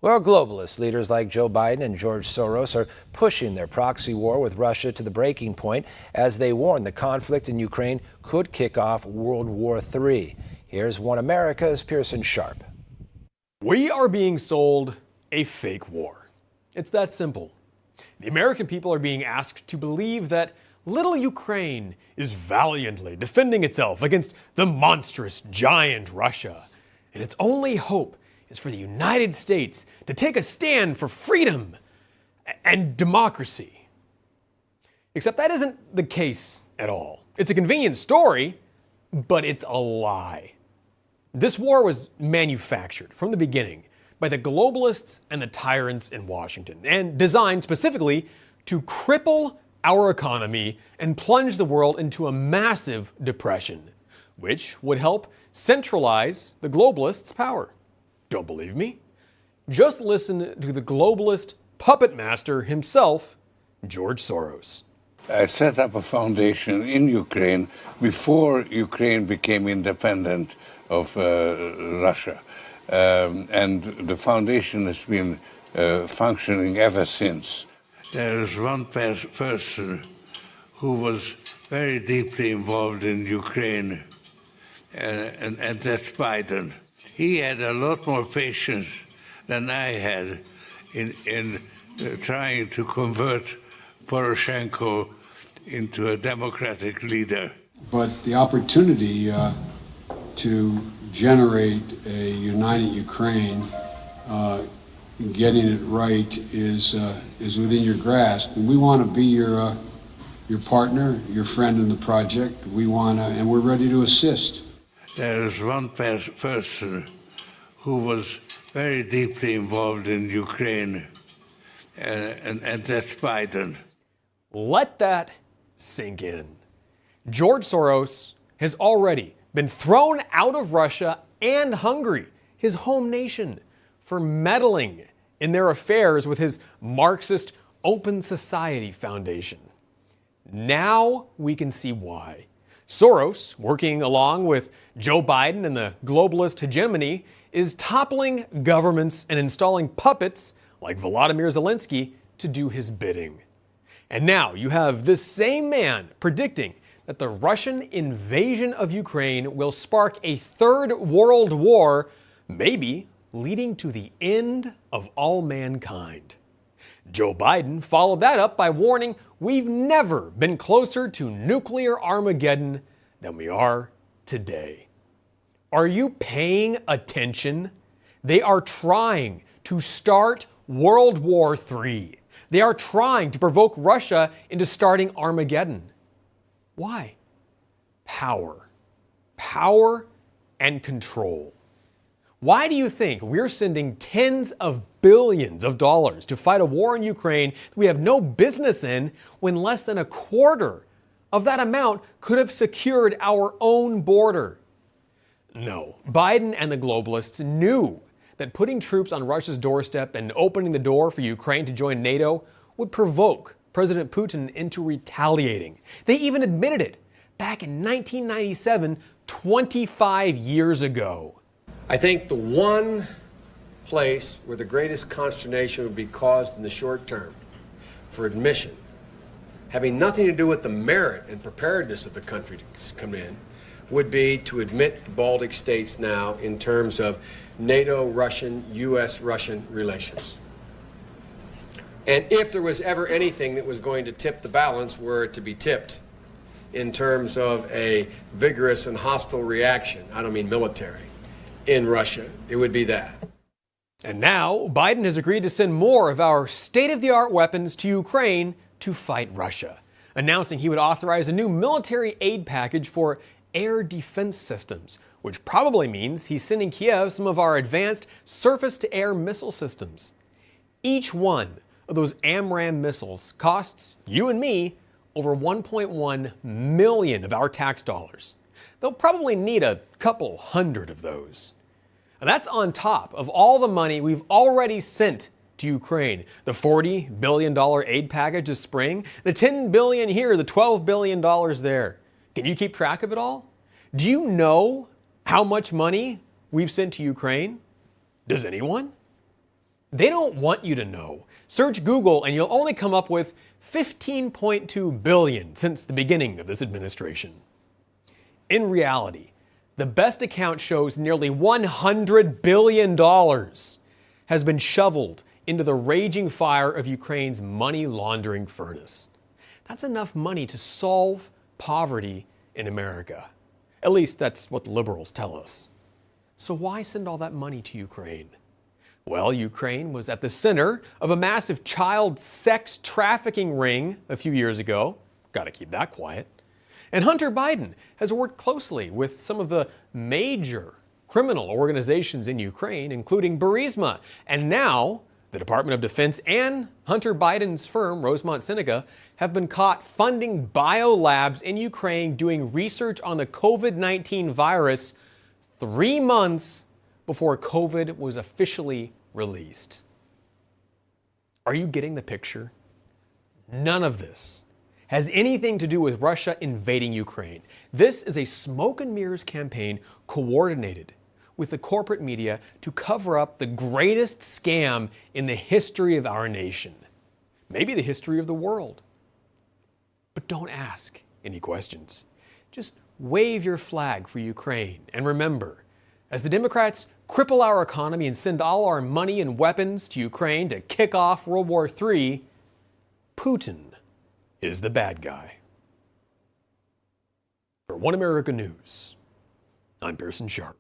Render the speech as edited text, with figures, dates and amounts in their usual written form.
Well, globalist leaders like Joe Biden and George Soros are pushing their proxy war with Russia to the breaking point as they warn the conflict in Ukraine could kick off World War III. Here's One America's Pearson Sharp. We are being sold a fake war. It's that simple. The American people are being asked to believe that little Ukraine is valiantly defending itself against the monstrous giant Russia. And its only hope is for the United States to take a stand for freedom and democracy. Except that isn't the case at all. It's a convenient story, but it's a lie. This war was manufactured from the beginning by the globalists and the tyrants in Washington, and designed specifically to cripple our economy and plunge the world into a massive depression, which would help centralize the globalists' power. Don't believe me? Just listen to the globalist puppet master himself, George Soros. I set up a foundation in Ukraine before Ukraine became independent of Russia. And the foundation has been functioning ever since. There is one person who was very deeply involved in Ukraine, and that's Biden. He had a lot more patience than I had in trying to convert Poroshenko into a democratic leader. But the opportunity to generate a united Ukraine, getting it right, is within your grasp. And we want to be your partner, your friend in the project. And we're ready to assist. There is one person who was very deeply involved in Ukraine, and that's Biden. Let that sink in. George Soros has already been thrown out of Russia and Hungary, his home nation, for meddling in their affairs with his Marxist Open Society Foundation. Now we can see why. Soros, working along with Joe Biden and the globalist hegemony, is toppling governments and installing puppets like Volodymyr Zelensky to do his bidding. And now you have this same man predicting that the Russian invasion of Ukraine will spark a third world war, maybe leading to the end of all mankind. Joe Biden followed that up by warning we've never been closer to nuclear Armageddon than we are today. Are you paying attention? They are trying to start World War III. They are trying to provoke Russia into starting Armageddon. Why? Power. Power and control. Why do you think we're sending tens of billions of dollars to fight a war in Ukraine that we have no business in when less than a quarter of that amount could have secured our own border? No, Biden and the globalists knew that putting troops on Russia's doorstep and opening the door for Ukraine to join NATO would provoke President Putin into retaliating. They even admitted it back in 1997, 25 years ago. I think the one place where the greatest consternation would be caused in the short term for admission, having nothing to do with the merit and preparedness of the country to come in, would be to admit the Baltic states now in terms of NATO-Russian, U.S.-Russian relations. And if there was ever anything that was going to tip the balance, were it to be tipped in terms of a vigorous and hostile reaction, I don't mean military, in Russia, it would be that. And now Biden has agreed to send more of our state-of-the-art weapons to Ukraine to fight Russia, announcing he would authorize a new military aid package for air defense systems, which probably means he's sending Kiev some of our advanced surface-to-air missile systems. Each one of those AMRAAM missiles costs you and me over 1.1 million of our tax dollars. They'll probably need a couple hundred of those. And that's on top of all the money we've already sent to Ukraine. The $40 billion aid package this spring, the $10 billion here, the $12 billion there. Can you keep track of it all? Do you know how much money we've sent to Ukraine? Does anyone? They don't want you to know. Search Google and you'll only come up with 15.2 billion since the beginning of this administration. In reality, the best account shows nearly $100 billion has been shoveled into the raging fire of Ukraine's money laundering furnace. That's enough money to solve poverty in America. At least that's what the liberals tell us. So why send all that money to Ukraine? Well, Ukraine was at the center of a massive child sex trafficking ring a few years ago. Gotta keep that quiet. And Hunter Biden has worked closely with some of the major criminal organizations in Ukraine, including Burisma. And now, the Department of Defense and Hunter Biden's firm, Rosemont Seneca, have been caught funding biolabs in Ukraine doing research on the COVID-19 virus 3 months before COVID was officially released. Are you getting the picture? None of this has anything to do with Russia invading Ukraine. This is a smoke and mirrors campaign coordinated with the corporate media to cover up the greatest scam in the history of our nation, maybe the history of the world. But don't ask any questions. Just wave your flag for Ukraine. And remember, as the Democrats cripple our economy and send all our money and weapons to Ukraine to kick off World War III, Putin is the bad guy. For One America News, I'm Pearson Sharp.